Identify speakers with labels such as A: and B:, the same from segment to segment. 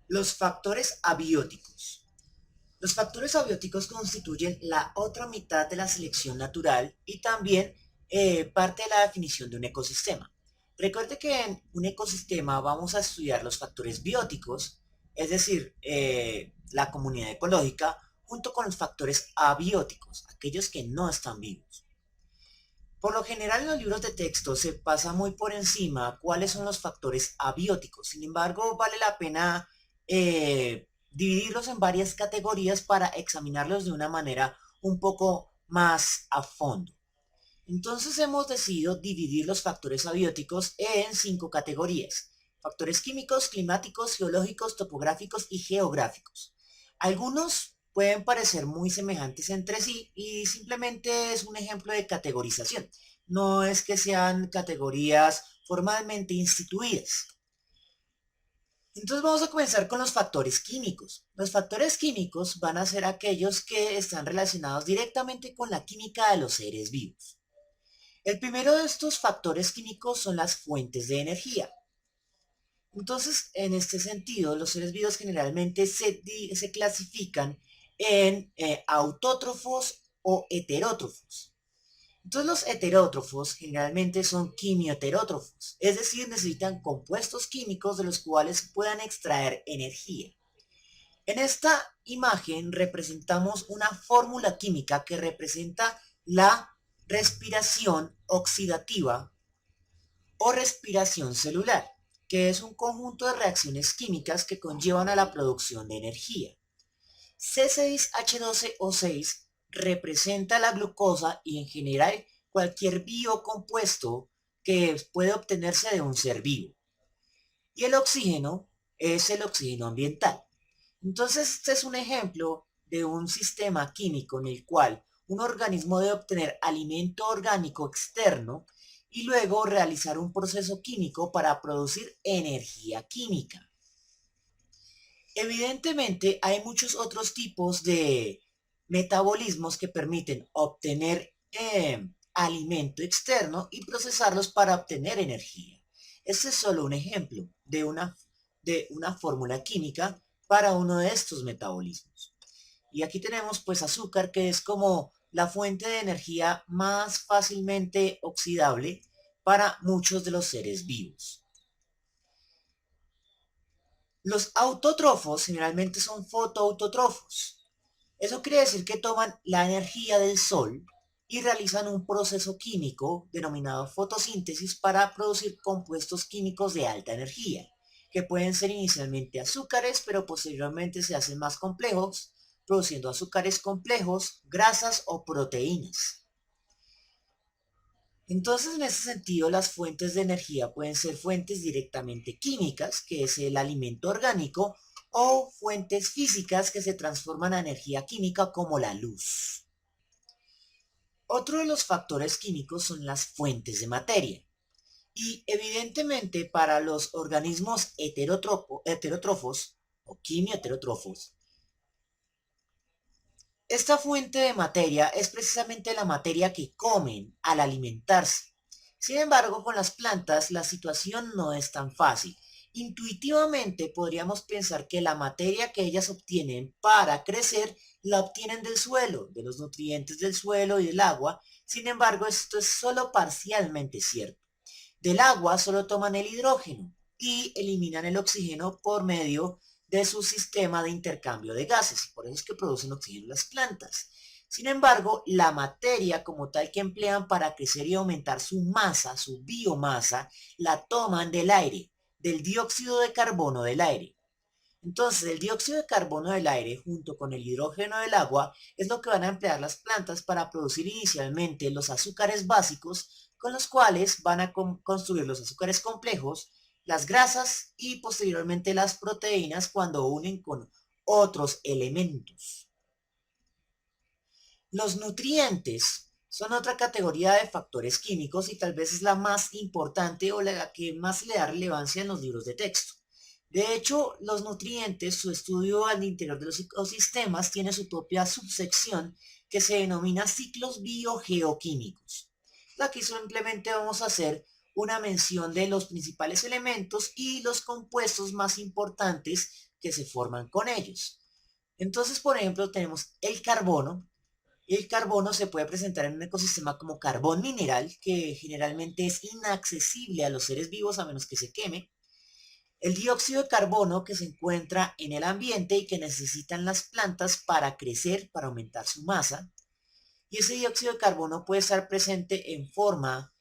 A: Los factores abióticos. Los factores abióticos constituyen la otra mitad de la selección natural y también parte de la definición de un ecosistema. Recuerde que en un ecosistema vamos a estudiar los factores bióticos, es decir, la comunidad ecológica, junto con los factores abióticos, aquellos que no están vivos. Por lo general en los libros de texto se pasa muy por encima cuáles son los factores abióticos. Sin embargo, vale la pena dividirlos en varias categorías para examinarlos de una manera un poco más a fondo. Entonces hemos decidido dividir los factores abióticos en 5 categorías: factores químicos, climáticos, geológicos, topográficos y geográficos. Algunos pueden parecer muy semejantes entre sí y simplemente es un ejemplo de categorización. No es que sean categorías formalmente instituidas. Entonces vamos a comenzar con los factores químicos. Los factores químicos van a ser aquellos que están relacionados directamente con la química de los seres vivos. El primero de estos factores químicos son las fuentes de energía. Entonces, en este sentido, los seres vivos generalmente se clasifican en autótrofos o heterótrofos. Entonces, los heterótrofos generalmente son quimioterótrofos, es decir, necesitan compuestos químicos de los cuales puedan extraer energía. En esta imagen representamos una fórmula química que representa la respiración oxidativa o respiración celular, que es un conjunto de reacciones químicas que conllevan a la producción de energía. C6H12O6 representa la glucosa y en general cualquier biocompuesto que puede obtenerse de un ser vivo. Y el oxígeno es el oxígeno ambiental. Entonces, este es un ejemplo de un sistema químico en el cual un organismo debe obtener alimento orgánico externo y luego realizar un proceso químico para producir energía química. Evidentemente, hay muchos otros tipos de metabolismos que permiten obtener alimento externo y procesarlos para obtener energía. Este es solo un ejemplo de una fórmula química para uno de estos metabolismos. Y aquí tenemos pues azúcar, que es como la fuente de energía más fácilmente oxidable para muchos de los seres vivos. Los autótrofos generalmente son fotoautótrofos. Eso quiere decir que toman la energía del sol y realizan un proceso químico denominado fotosíntesis para producir compuestos químicos de alta energía, que pueden ser inicialmente azúcares, pero posteriormente se hacen más complejos, produciendo azúcares complejos, grasas o proteínas. Entonces, en ese sentido, las fuentes de energía pueden ser fuentes directamente químicas, que es el alimento orgánico, o fuentes físicas que se transforman a energía química como la luz. Otro de los factores químicos son las fuentes de materia. Y evidentemente para los organismos heterótrofos o quimioheterótrofos, esta fuente de materia es precisamente la materia que comen al alimentarse. Sin embargo, con las plantas la situación no es tan fácil. Intuitivamente podríamos pensar que la materia que ellas obtienen para crecer la obtienen del suelo, de los nutrientes del suelo y del agua. Sin embargo, esto es solo parcialmente cierto. Del agua solo toman el hidrógeno y eliminan el oxígeno por medio de su sistema de intercambio de gases, y por eso es que producen oxígeno las plantas. Sin embargo, la materia como tal que emplean para crecer y aumentar su masa, su biomasa, la toman del aire, del dióxido de carbono del aire. Entonces, el dióxido de carbono del aire junto con el hidrógeno del agua es lo que van a emplear las plantas para producir inicialmente los azúcares básicos, con los cuales van a construir los azúcares complejos, las grasas y posteriormente las proteínas cuando unen con otros elementos. Los nutrientes son otra categoría de factores químicos y tal vez es la más importante o la que más le da relevancia en los libros de texto. De hecho, los nutrientes, su estudio al interior de los ecosistemas, tiene su propia subsección que se denomina ciclos biogeoquímicos. Aquí simplemente vamos a hacer una mención de los principales elementos y los compuestos más importantes que se forman con ellos. Entonces, por ejemplo, tenemos el carbono. El carbono se puede presentar en un ecosistema como carbón mineral, que generalmente es inaccesible a los seres vivos a menos que se queme. El dióxido de carbono que se encuentra en el ambiente y que necesitan las plantas para crecer, para aumentar su masa. Y ese dióxido de carbono puede estar presente en forma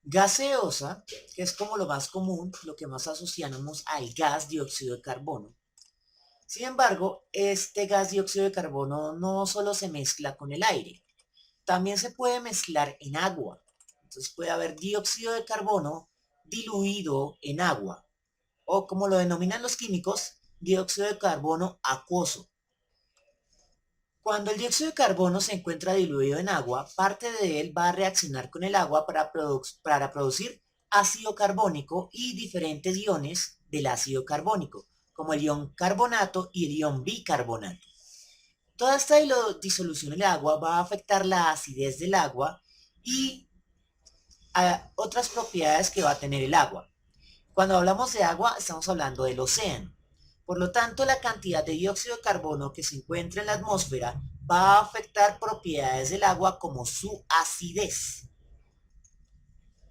A: gaseosa, que es como lo más común, lo que más asociamos al gas dióxido de carbono. Sin embargo, este gas dióxido de carbono no solo se mezcla con el aire, también se puede mezclar en agua. Entonces puede haber dióxido de carbono diluido en agua, o como lo denominan los químicos, dióxido de carbono acuoso. Cuando el dióxido de carbono se encuentra diluido en agua, parte de él va a reaccionar con el agua para producir ácido carbónico y diferentes iones del ácido carbónico, como el ion carbonato y el ion bicarbonato. Toda esta disolución en el agua va a afectar la acidez del agua y a otras propiedades que va a tener el agua. Cuando hablamos de agua, estamos hablando del océano. Por lo tanto, la cantidad de dióxido de carbono que se encuentra en la atmósfera va a afectar propiedades del agua como su acidez,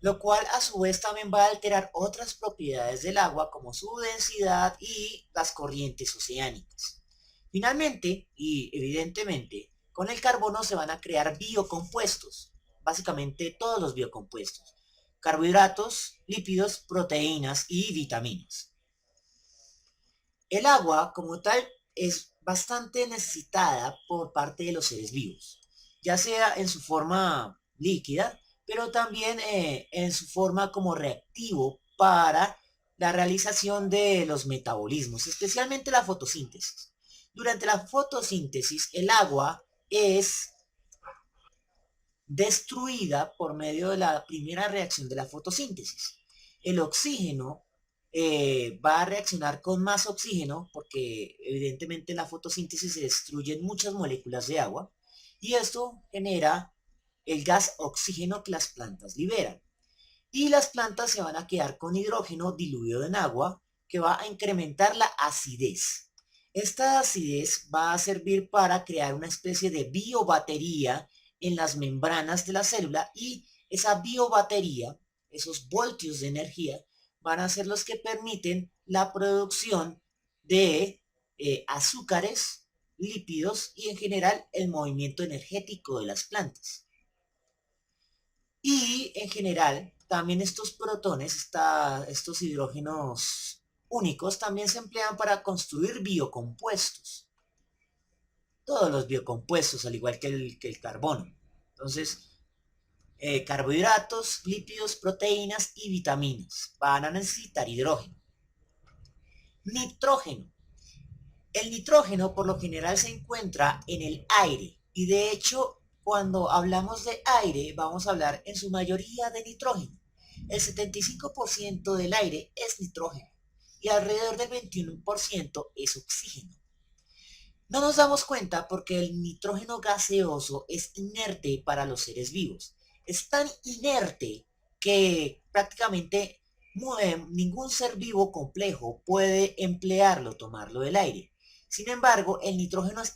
A: lo cual a su vez también va a alterar otras propiedades del agua como su densidad y las corrientes oceánicas. Finalmente, y evidentemente, con el carbono se van a crear biocompuestos, básicamente todos los biocompuestos, carbohidratos, lípidos, proteínas y vitaminas. El agua, como tal, es bastante necesitada por parte de los seres vivos, ya sea en su forma líquida, pero también en su forma como reactivo para la realización de los metabolismos, especialmente la fotosíntesis. Durante la fotosíntesis, el agua es destruida por medio de la primera reacción de la fotosíntesis. El oxígeno va a reaccionar con más oxígeno porque evidentemente en la fotosíntesis se destruyen muchas moléculas de agua y esto genera el gas oxígeno que las plantas liberan. Y las plantas se van a quedar con hidrógeno diluido en agua que va a incrementar la acidez. Esta acidez va a servir para crear una especie de biobatería en las membranas de la célula y esa biobatería, esos voltios de energía, van a ser los que permiten la producción de azúcares, lípidos y en general el movimiento energético de las plantas. Y en general, también estos protones, estos hidrógenos únicos, también se emplean para construir biocompuestos. Todos los biocompuestos, al igual que el carbono. Entonces, carbohidratos, lípidos, proteínas y vitaminas van a necesitar hidrógeno. Nitrógeno. El nitrógeno por lo general se encuentra en el aire y de hecho cuando hablamos de aire vamos a hablar en su mayoría de nitrógeno. El 75% del aire es nitrógeno y alrededor del 21% es oxígeno. No nos damos cuenta porque el nitrógeno gaseoso es inerte para los seres vivos. Es tan inerte que prácticamente ningún ser vivo complejo puede emplearlo, tomarlo del aire. Sin embargo, el nitrógeno es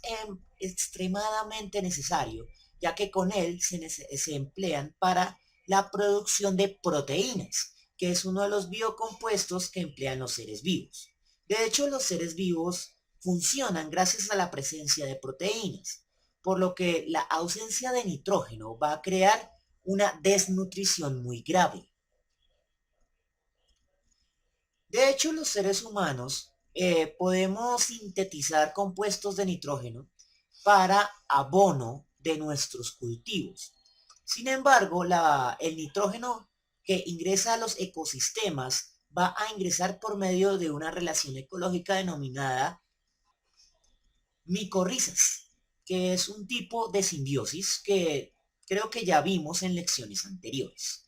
A: extremadamente necesario, ya que con él se emplean para la producción de proteínas, que es uno de los biocompuestos que emplean los seres vivos. De hecho, los seres vivos funcionan gracias a la presencia de proteínas, por lo que la ausencia de nitrógeno va a crear una desnutrición muy grave. De hecho, los seres humanos podemos sintetizar compuestos de nitrógeno para abono de nuestros cultivos. Sin embargo, el nitrógeno que ingresa a los ecosistemas va a ingresar por medio de una relación ecológica denominada micorrizas, que es un tipo de simbiosis que creo que ya vimos en lecciones anteriores.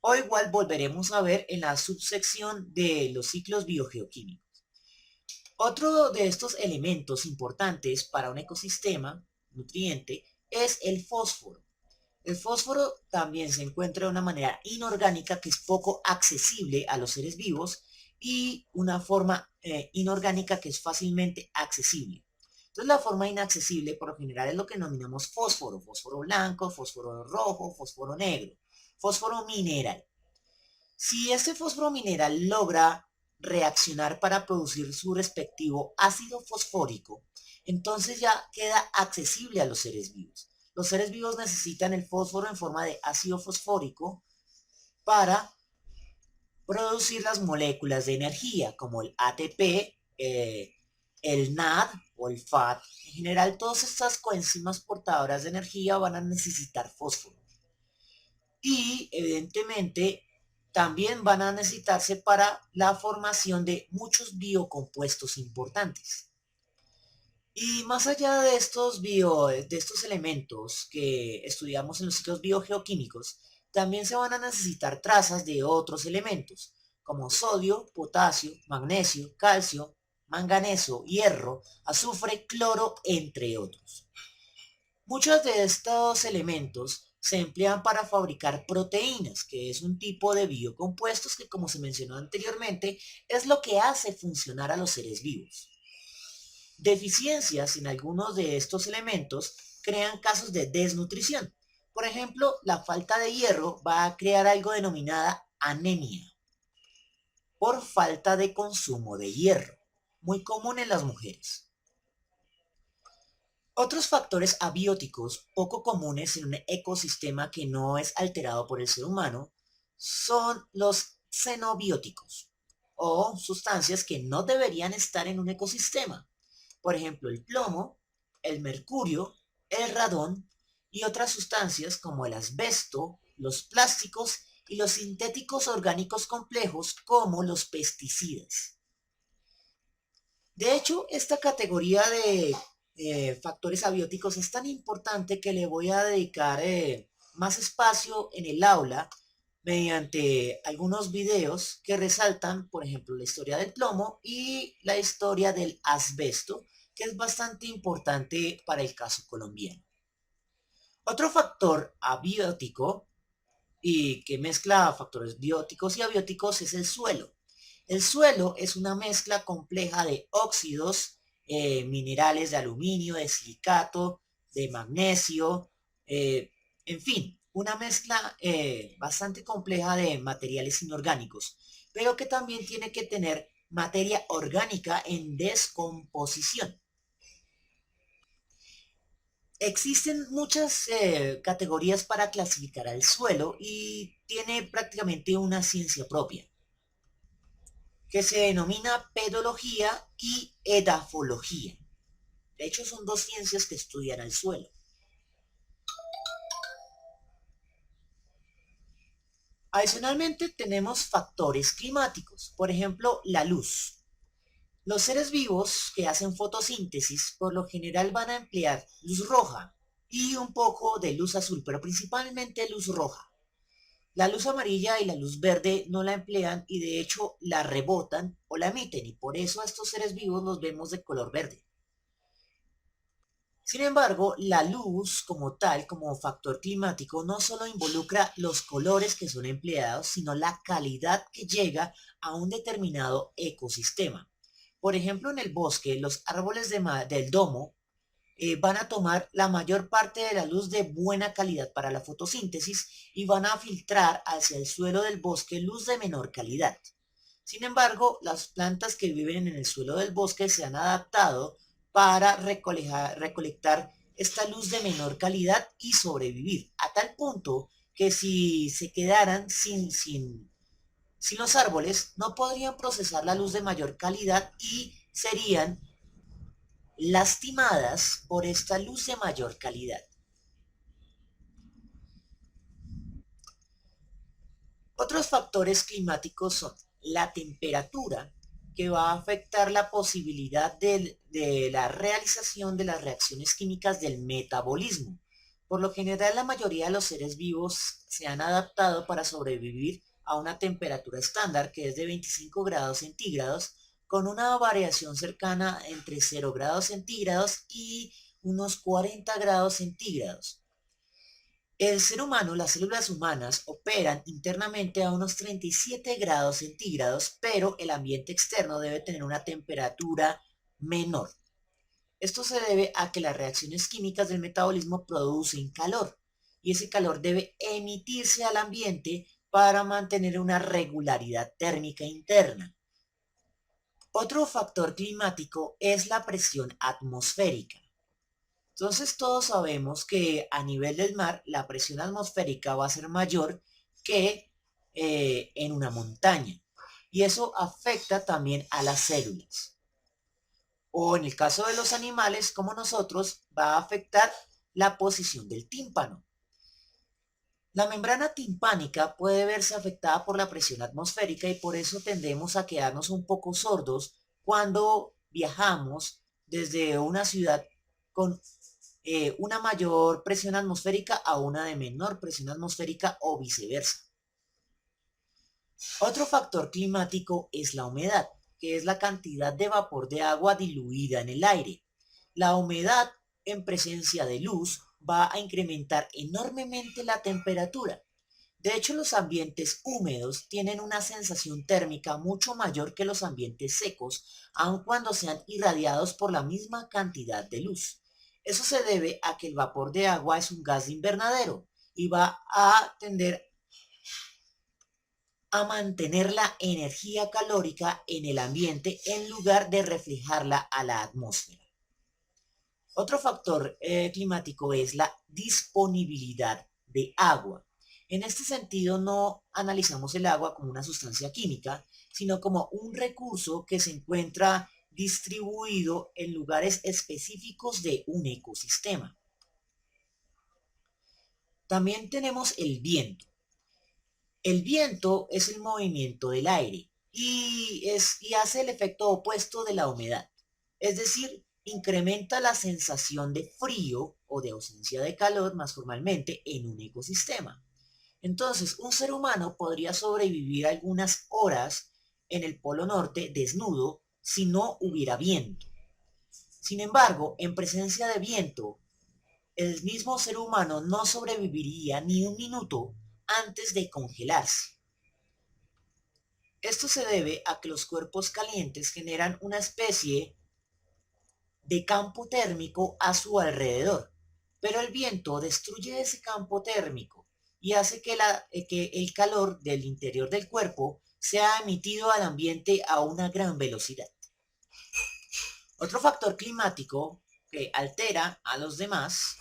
A: O igual volveremos a ver en la subsección de los ciclos biogeoquímicos. Otro de estos elementos importantes para un ecosistema nutriente es el fósforo. El fósforo también se encuentra de una manera inorgánica que es poco accesible a los seres vivos y una forma inorgánica que es fácilmente accesible. Entonces la forma inaccesible por lo general es lo que denominamos fósforo, fósforo blanco, fósforo rojo, fósforo negro, fósforo mineral. Si este fósforo mineral logra reaccionar para producir su respectivo ácido fosfórico, entonces ya queda accesible a los seres vivos. Los seres vivos necesitan el fósforo en forma de ácido fosfórico para producir las moléculas de energía, como el ATP, el NAD o el FAT. En general, todas estas coenzimas portadoras de energía van a necesitar fósforo. Y, evidentemente, también van a necesitarse para la formación de muchos biocompuestos importantes. Y más allá de de estos elementos que estudiamos en los ciclos biogeoquímicos, también se van a necesitar trazas de otros elementos, como sodio, potasio, magnesio, calcio, manganeso, hierro, azufre, cloro, entre otros. Muchos de estos elementos se emplean para fabricar proteínas, que es un tipo de biocompuestos que, como se mencionó anteriormente, es lo que hace funcionar a los seres vivos. Deficiencias en algunos de estos elementos crean casos de desnutrición. Por ejemplo, la falta de hierro va a crear algo denominada anemia por falta de consumo de hierro, muy común en las mujeres. Otros factores abióticos poco comunes en un ecosistema que no es alterado por el ser humano son los xenobióticos o sustancias que no deberían estar en un ecosistema. Por ejemplo, el plomo, el mercurio, el radón y otras sustancias como el asbesto, los plásticos y los sintéticos orgánicos complejos como los pesticidas. De hecho, esta categoría de factores abióticos es tan importante que le voy a dedicar más espacio en el aula mediante algunos videos que resaltan, por ejemplo, la historia del plomo y la historia del asbesto, que es bastante importante para el caso colombiano. Otro factor abiótico y que mezcla factores bióticos y abióticos es el suelo. El suelo es una mezcla compleja de óxidos, minerales de aluminio, de silicato, de magnesio, en fin, una mezcla bastante compleja de materiales inorgánicos, pero que también tiene que tener materia orgánica en descomposición. Existen muchas categorías para clasificar al suelo y tiene prácticamente una ciencia propia, que se denomina pedología y edafología. De hecho, son dos ciencias que estudian al suelo. Adicionalmente, tenemos factores climáticos, por ejemplo, la luz. Los seres vivos que hacen fotosíntesis por lo general van a emplear luz roja y un poco de luz azul, pero principalmente luz roja. La luz amarilla y la luz verde no la emplean y de hecho la rebotan o la emiten y por eso a estos seres vivos los vemos de color verde. Sin embargo, la luz como tal, como factor climático, no solo involucra los colores que son empleados, sino la calidad que llega a un determinado ecosistema. Por ejemplo, en el bosque, los árboles del domo van a tomar la mayor parte de la luz de buena calidad para la fotosíntesis y van a filtrar hacia el suelo del bosque luz de menor calidad. Sin embargo, las plantas que viven en el suelo del bosque se han adaptado para recolectar esta luz de menor calidad y sobrevivir, a tal punto que si se quedaran sin los árboles, no podrían procesar la luz de mayor calidad y serían lastimadas por esta luz de mayor calidad. Otros factores climáticos son la temperatura, que va a afectar la posibilidad de la realización de las reacciones químicas del metabolismo. Por lo general, la mayoría de los seres vivos se han adaptado para sobrevivir a una temperatura estándar que es de 25 grados centígrados, con una variación cercana entre 0 grados centígrados y unos 40 grados centígrados. El ser humano, las células humanas, operan internamente a unos 37 grados centígrados, pero el ambiente externo debe tener una temperatura menor. Esto se debe a que las reacciones químicas del metabolismo producen calor y ese calor debe emitirse al ambiente para mantener una regularidad térmica interna. Otro factor climático es la presión atmosférica. Entonces todos sabemos que a nivel del mar la presión atmosférica va a ser mayor que en una montaña y eso afecta también a las células. O en el caso de los animales como nosotros va a afectar la posición del tímpano. La membrana timpánica puede verse afectada por la presión atmosférica y por eso tendemos a quedarnos un poco sordos cuando viajamos desde una ciudad con una mayor presión atmosférica a una de menor presión atmosférica o viceversa. Otro factor climático es la humedad, que es la cantidad de vapor de agua diluida en el aire. La humedad en presencia de luz va a incrementar enormemente la temperatura. De hecho, los ambientes húmedos tienen una sensación térmica mucho mayor que los ambientes secos, aun cuando sean irradiados por la misma cantidad de luz. Eso se debe a que el vapor de agua es un gas de invernadero y va a tender a mantener la energía calórica en el ambiente en lugar de reflejarla a la atmósfera. Otro factor climático es la disponibilidad de agua. En este sentido, no analizamos el agua como una sustancia química, sino como un recurso que se encuentra distribuido en lugares específicos de un ecosistema. También tenemos el viento. El viento es el movimiento del aire y hace el efecto opuesto de la humedad. Es decir, incrementa la sensación de frío o de ausencia de calor más formalmente en un ecosistema. Entonces, un ser humano podría sobrevivir algunas horas en el Polo Norte desnudo si no hubiera viento. Sin embargo, en presencia de viento, el mismo ser humano no sobreviviría ni un minuto antes de congelarse. Esto se debe a que los cuerpos calientes generan una especie de campo térmico a su alrededor, pero el viento destruye ese campo térmico y hace que el calor del interior del cuerpo sea emitido al ambiente a una gran velocidad. Otro factor climático que altera a los demás,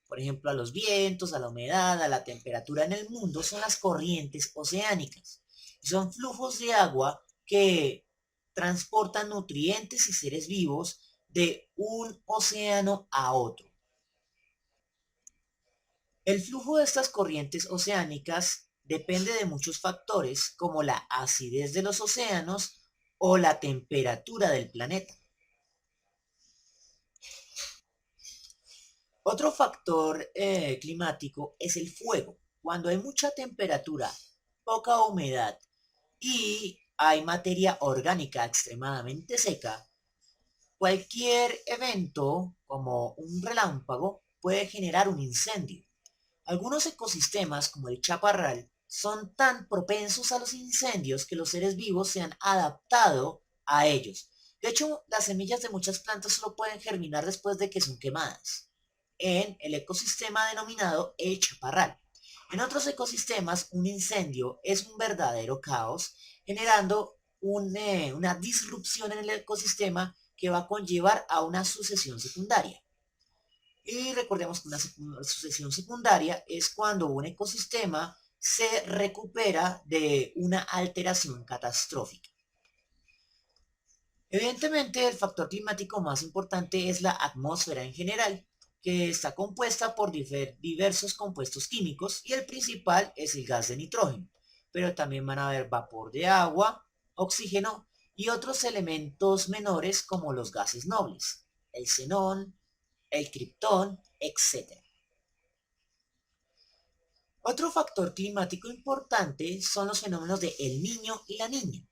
A: por ejemplo a los vientos, a la humedad, a la temperatura en el mundo, son las corrientes oceánicas. Son flujos de agua que transportan nutrientes y seres vivos de un océano a otro. El flujo de estas corrientes oceánicas depende de muchos factores como la acidez de los océanos o la temperatura del planeta. Otro factor climático es el fuego. Cuando hay mucha temperatura, poca humedad y hay materia orgánica extremadamente seca, cualquier evento como un relámpago puede generar un incendio. Algunos ecosistemas, como el chaparral, son tan propensos a los incendios que los seres vivos se han adaptado a ellos. De hecho, las semillas de muchas plantas solo pueden germinar después de que son quemadas en el ecosistema denominado el chaparral. En otros ecosistemas, un incendio es un verdadero caos, generando una disrupción en el ecosistema que va a conllevar a una sucesión secundaria. Y recordemos que una sucesión secundaria es cuando un ecosistema se recupera de una alteración catastrófica. Evidentemente, el factor climático más importante es la atmósfera en general, que está compuesta por diversos compuestos químicos y el principal es el gas de nitrógeno, pero también van a haber vapor de agua, oxígeno y otros elementos menores como los gases nobles, el xenón, el criptón, etc. Otro factor climático importante son los fenómenos de El Niño y la Niña.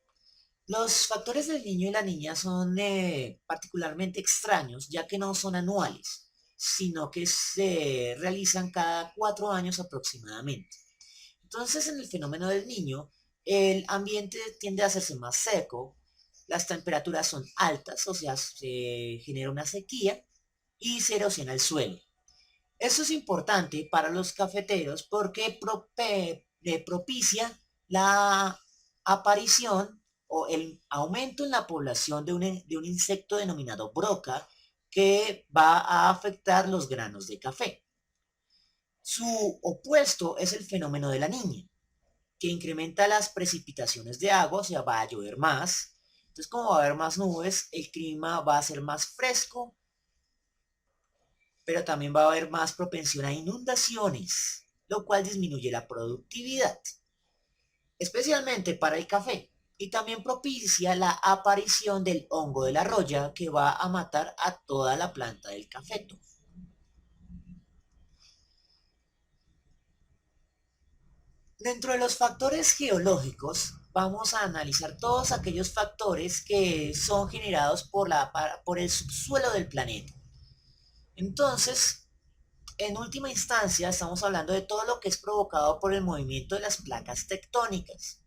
A: Los factores del niño y la niña son particularmente extraños ya que no son anuales, sino que se realizan cada 4 años aproximadamente. Entonces, en el fenómeno del Niño, el ambiente tiende a hacerse más seco, las temperaturas son altas, o sea, se genera una sequía y se erosiona el suelo. Esto es importante para los cafeteros porque propicia la aparición o el aumento en la población de un insecto denominado broca que va a afectar los granos de café. Su opuesto es el fenómeno de la niña, que incrementa las precipitaciones de agua, o sea, va a llover más. Entonces, como va a haber más nubes, el clima va a ser más fresco, pero también va a haber más propensión a inundaciones, lo cual disminuye la productividad, especialmente para el café, y también propicia la aparición del hongo de la roya que va a matar a toda la planta del cafeto. Dentro de los factores geológicos, vamos a analizar todos aquellos factores que son generados por el subsuelo del planeta. Entonces, en última instancia, estamos hablando de todo lo que es provocado por el movimiento de las placas tectónicas.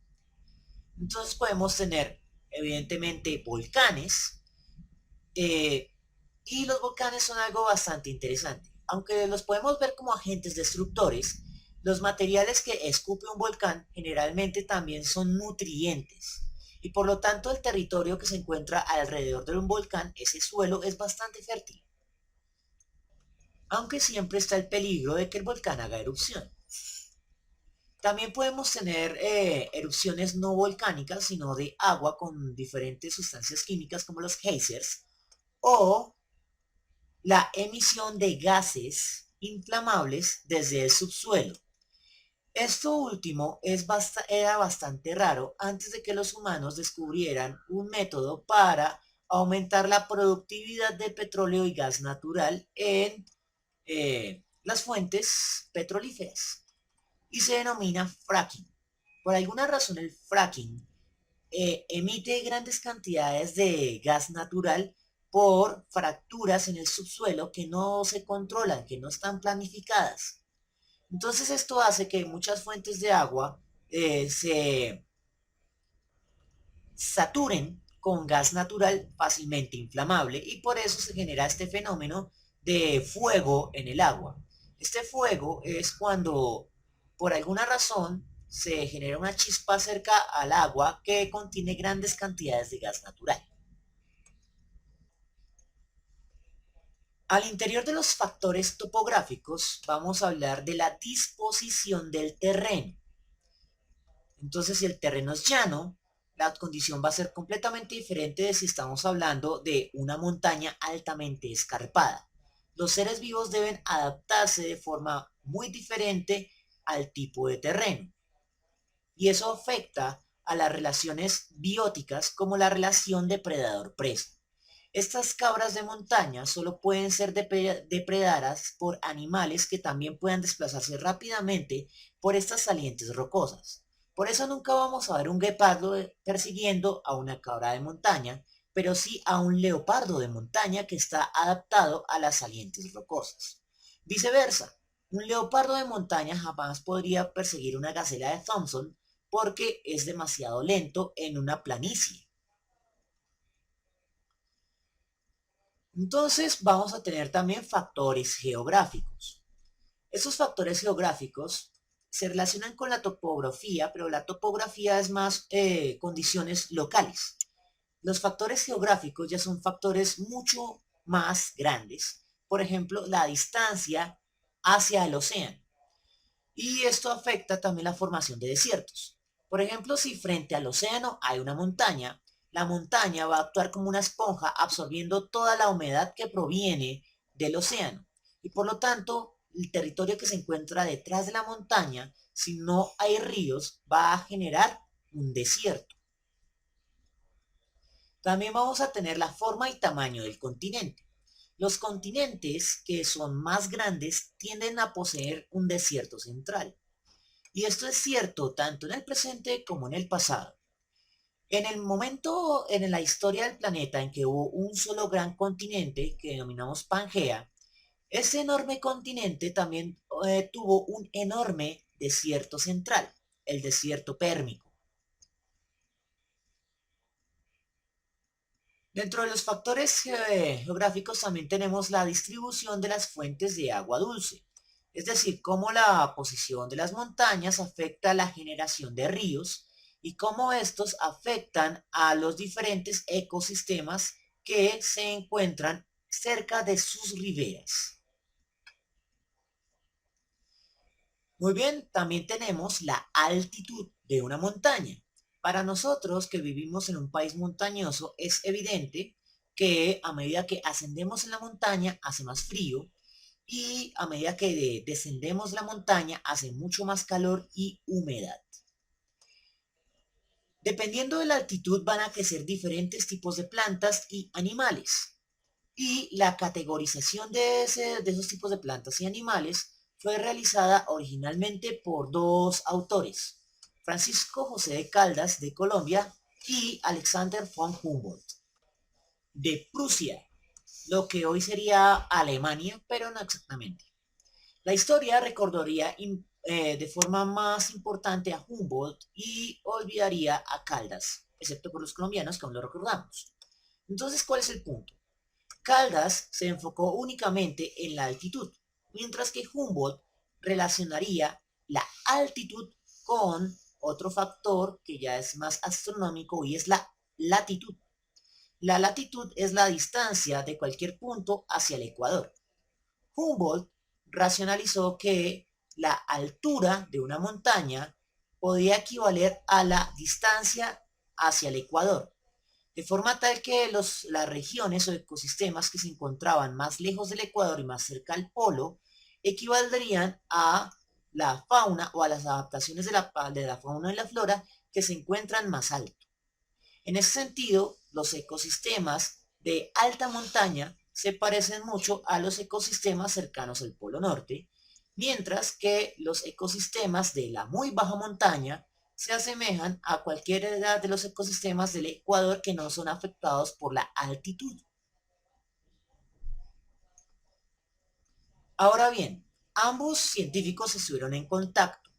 A: Entonces podemos tener, evidentemente, volcanes, eh, y los volcanes son algo bastante interesante. Aunque los podemos ver como agentes destructores, los materiales que escupe un volcán generalmente también son nutrientes. Y por lo tanto el territorio que se encuentra alrededor de un volcán, ese suelo, es bastante fértil. Aunque siempre está el peligro de que el volcán haga erupción. También podemos tener erupciones no volcánicas, sino de agua con diferentes sustancias químicas como los geysers, o la emisión de gases inflamables desde el subsuelo. Esto último era bastante raro antes de que los humanos descubrieran un método para aumentar la productividad de petróleo y gas natural en las fuentes petrolíferas. Y se denomina fracking. Por alguna razón el fracking emite grandes cantidades de gas natural por fracturas en el subsuelo que no se controlan, que no están planificadas. Entonces esto hace que muchas fuentes de agua se saturen con gas natural fácilmente inflamable y por eso se genera este fenómeno de fuego en el agua. Este fuego es cuando por alguna razón se genera una chispa cerca al agua que contiene grandes cantidades de gas natural. Al interior de los factores topográficos vamos a hablar de la disposición del terreno. Entonces, si el terreno es llano, la condición va a ser completamente diferente de si estamos hablando de una montaña altamente escarpada. Los seres vivos deben adaptarse de forma muy diferente al tipo de terreno. Y eso afecta a las relaciones bióticas como la relación depredador-presa. Estas cabras de montaña solo pueden ser depredadas por animales que también puedan desplazarse rápidamente por estas salientes rocosas. Por eso nunca vamos a ver un guepardo persiguiendo a una cabra de montaña, pero sí a un leopardo de montaña que está adaptado a las salientes rocosas. Viceversa, un leopardo de montaña jamás podría perseguir una gacela de Thompson porque es demasiado lento en una planicie. Entonces vamos a tener también factores geográficos. Esos factores geográficos se relacionan con la topografía, pero la topografía es más condiciones locales. Los factores geográficos ya son factores mucho más grandes. Por ejemplo, la distancia hacia el océano. Y esto afecta también la formación de desiertos. Por ejemplo, si frente al océano hay una montaña, la montaña va a actuar como una esponja absorbiendo toda la humedad que proviene del océano. Y por lo tanto, el territorio que se encuentra detrás de la montaña, si no hay ríos, va a generar un desierto. También vamos a tener la forma y tamaño del continente. Los continentes que son más grandes tienden a poseer un desierto central. Y esto es cierto tanto en el presente como en el pasado. En el momento en la historia del planeta en que hubo un solo gran continente que denominamos Pangea, Ese enorme continente también tuvo un enorme desierto central, el desierto pérmico. Dentro de los factores geográficos también tenemos la distribución de las fuentes de agua dulce, es decir, cómo la posición de las montañas afecta la generación de ríos y cómo estos afectan a los diferentes ecosistemas que se encuentran cerca de sus riberas. Muy bien, también tenemos la altitud de una montaña. Para nosotros que vivimos en un país montañoso, es evidente que a medida que ascendemos en la montaña hace más frío y a medida que descendemos la montaña hace mucho más calor y humedad. Dependiendo de la altitud van a crecer diferentes tipos de plantas y animales. Y la categorización de esos tipos de plantas y animales fue realizada originalmente por dos autores, Francisco José de Caldas de Colombia y Alexander von Humboldt de Prusia, lo que hoy sería Alemania, pero no exactamente. La historia recordaría de forma más importante a Humboldt y olvidaría a Caldas, excepto por los colombianos que aún lo recordamos. Entonces, ¿cuál es el punto? Caldas se enfocó únicamente en la altitud, mientras que Humboldt relacionaría la altitud con otro factor que ya es más astronómico y es la latitud. La latitud es la distancia de cualquier punto hacia el ecuador. Humboldt racionalizó que la altura de una montaña podía equivaler a la distancia hacia el ecuador, de forma tal que las regiones o ecosistemas que se encontraban más lejos del ecuador y más cerca al polo equivaldrían a la fauna o a las adaptaciones de la fauna y la flora que se encuentran más alto. En ese sentido, los ecosistemas de alta montaña se parecen mucho a los ecosistemas cercanos al Polo Norte, mientras que los ecosistemas de la muy baja montaña se asemejan a cualquiera de los ecosistemas del Ecuador que no son afectados por la altitud. Ahora bien, ambos científicos estuvieron en contacto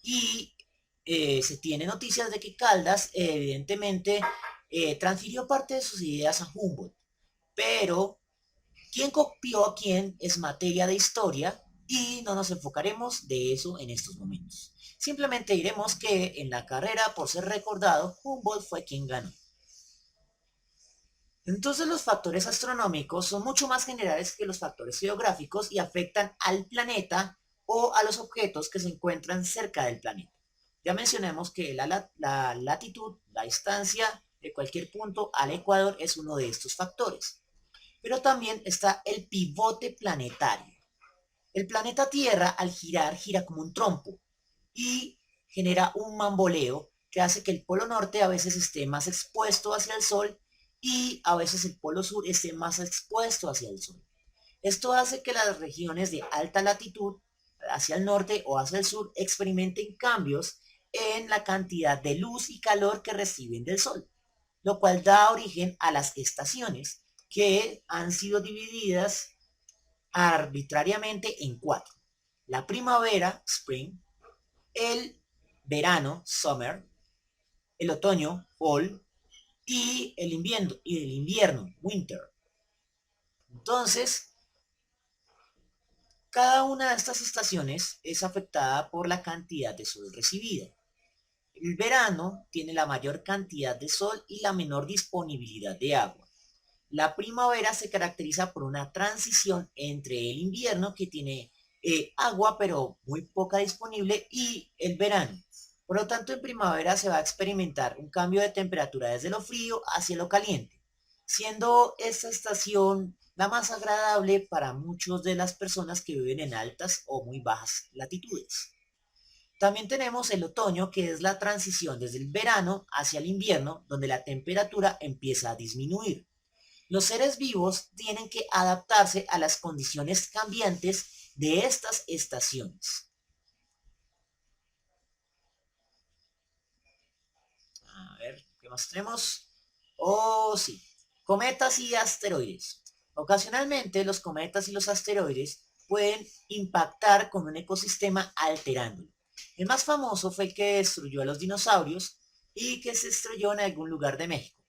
A: y se tiene noticias de que Caldas evidentemente transfirió parte de sus ideas a Humboldt, pero quién copió a quién es materia de historia y no nos enfocaremos de eso en estos momentos. Simplemente diremos que en la carrera, por ser recordado, Humboldt fue quien ganó. Entonces los factores astronómicos son mucho más generales que los factores geográficos y afectan al planeta o a los objetos que se encuentran cerca del planeta. Ya mencionamos que la latitud, la distancia de cualquier punto al ecuador es uno de estos factores. Pero también está el pivote planetario. El planeta Tierra al girar gira como un trompo y genera un bamboleo que hace que el polo norte a veces esté más expuesto hacia el sol y a veces el polo sur esté más expuesto hacia el sol. Esto hace que las regiones de alta latitud hacia el norte o hacia el sur experimenten cambios en la cantidad de luz y calor que reciben del sol, lo cual da origen a las estaciones que han sido divididas arbitrariamente en cuatro. La primavera, spring, el verano, summer, el otoño, fall, y el invierno, winter. Entonces, cada una de estas estaciones es afectada por la cantidad de sol recibida. El verano tiene la mayor cantidad de sol y la menor disponibilidad de agua. La primavera se caracteriza por una transición entre el invierno, que tiene agua pero muy poca disponible, y el verano. Por lo tanto, en primavera se va a experimentar un cambio de temperatura desde lo frío hacia lo caliente, siendo esta estación la más agradable para muchas de las personas que viven en altas o muy bajas latitudes. También tenemos el otoño, que es la transición desde el verano hacia el invierno, donde la temperatura empieza a disminuir. Los seres vivos tienen que adaptarse a las condiciones cambiantes de estas estaciones. A ver, ¿qué más tenemos? Oh, sí. Cometas y asteroides. Ocasionalmente, los cometas y los asteroides pueden impactar con un ecosistema alterándolo. El más famoso fue el que destruyó a los dinosaurios y que se estrelló en algún lugar de México.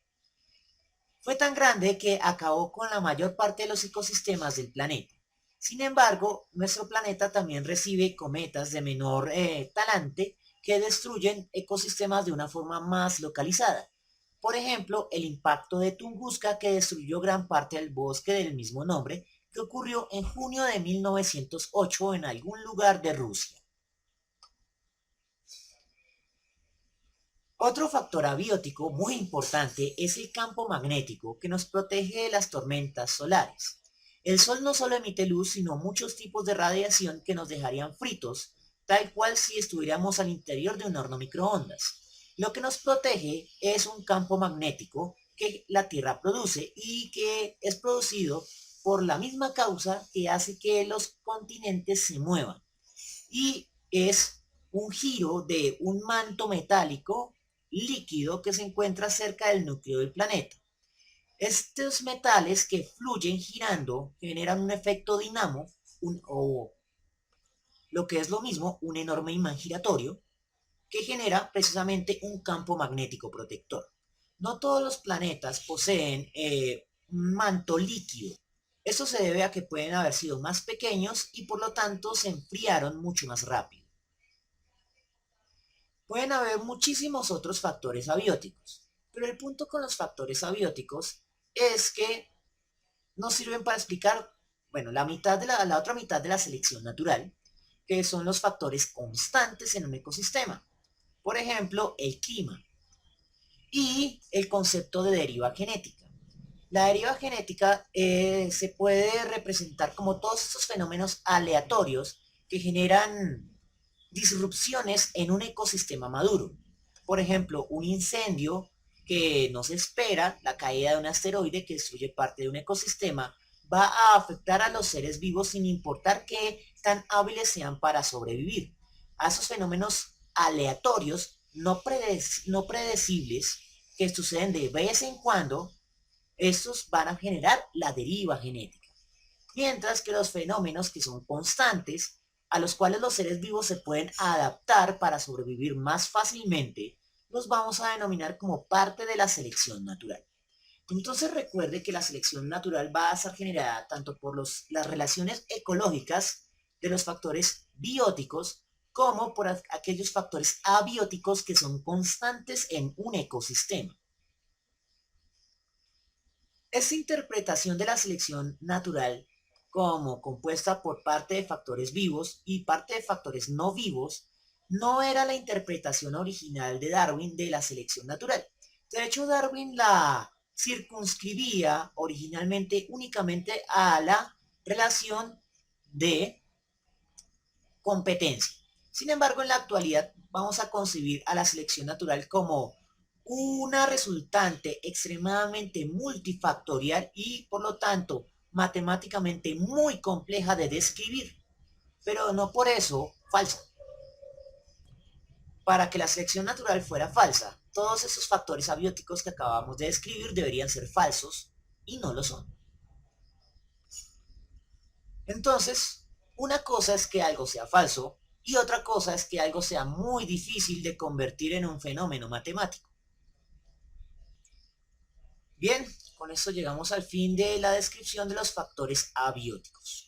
A: Fue tan grande que acabó con la mayor parte de los ecosistemas del planeta. Sin embargo, nuestro planeta también recibe cometas de menor talante que destruyen ecosistemas de una forma más localizada. Por ejemplo, el impacto de Tunguska que destruyó gran parte del bosque del mismo nombre, que ocurrió en junio de 1908 en algún lugar de Rusia. Otro factor abiótico muy importante es el campo magnético que nos protege de las tormentas solares. El sol no solo emite luz, sino muchos tipos de radiación que nos dejarían fritos, tal cual si estuviéramos al interior de un horno microondas. Lo que nos protege es un campo magnético que la Tierra produce y que es producido por la misma causa que hace que los continentes se muevan. Y es un giro de un manto metálico líquido que se encuentra cerca del núcleo del planeta. Estos metales que fluyen girando generan un efecto dinamo, o lo que es lo mismo, un enorme imán giratorio, que genera precisamente un campo magnético protector. No todos los planetas poseen un manto líquido. Esto se debe a que pueden haber sido más pequeños y por lo tanto se enfriaron mucho más rápido. Pueden haber muchísimos otros factores abióticos, pero el punto con los factores abióticos es que nos sirven para explicar, bueno, la otra mitad de la selección natural, que son los factores constantes en un ecosistema. Por ejemplo, el clima y el concepto de deriva genética. La deriva genética se puede representar como todos estos fenómenos aleatorios que generan disrupciones en un ecosistema maduro. Por ejemplo, un incendio que no se espera, la caída de un asteroide que destruye parte de un ecosistema, va a afectar a los seres vivos sin importar qué tan hábiles sean para sobrevivir. A esos fenómenos aleatorios, no predecibles, que suceden de vez en cuando, estos van a generar la deriva genética. Mientras que los fenómenos que son constantes, a los cuales los seres vivos se pueden adaptar para sobrevivir más fácilmente, los vamos a denominar como parte de la selección natural. Entonces recuerde que la selección natural va a ser generada tanto por las relaciones ecológicas de los factores bióticos como por aquellos factores abióticos que son constantes en un ecosistema. Esta interpretación de la selección natural como compuesta por parte de factores vivos y parte de factores no vivos, no era la interpretación original de Darwin de la selección natural. De hecho, Darwin la circunscribía originalmente únicamente a la relación de competencia. Sin embargo, en la actualidad vamos a concebir a la selección natural como una resultante extremadamente multifactorial y, por lo tanto, matemáticamente muy compleja de describir, pero no por eso falsa. Para que la selección natural fuera falsa, todos esos factores abióticos que acabamos de describir deberían ser falsos y no lo son. Entonces, una cosa es que algo sea falso y otra cosa es que algo sea muy difícil de convertir en un fenómeno matemático. Bien, con esto llegamos al fin de la descripción de los factores abióticos.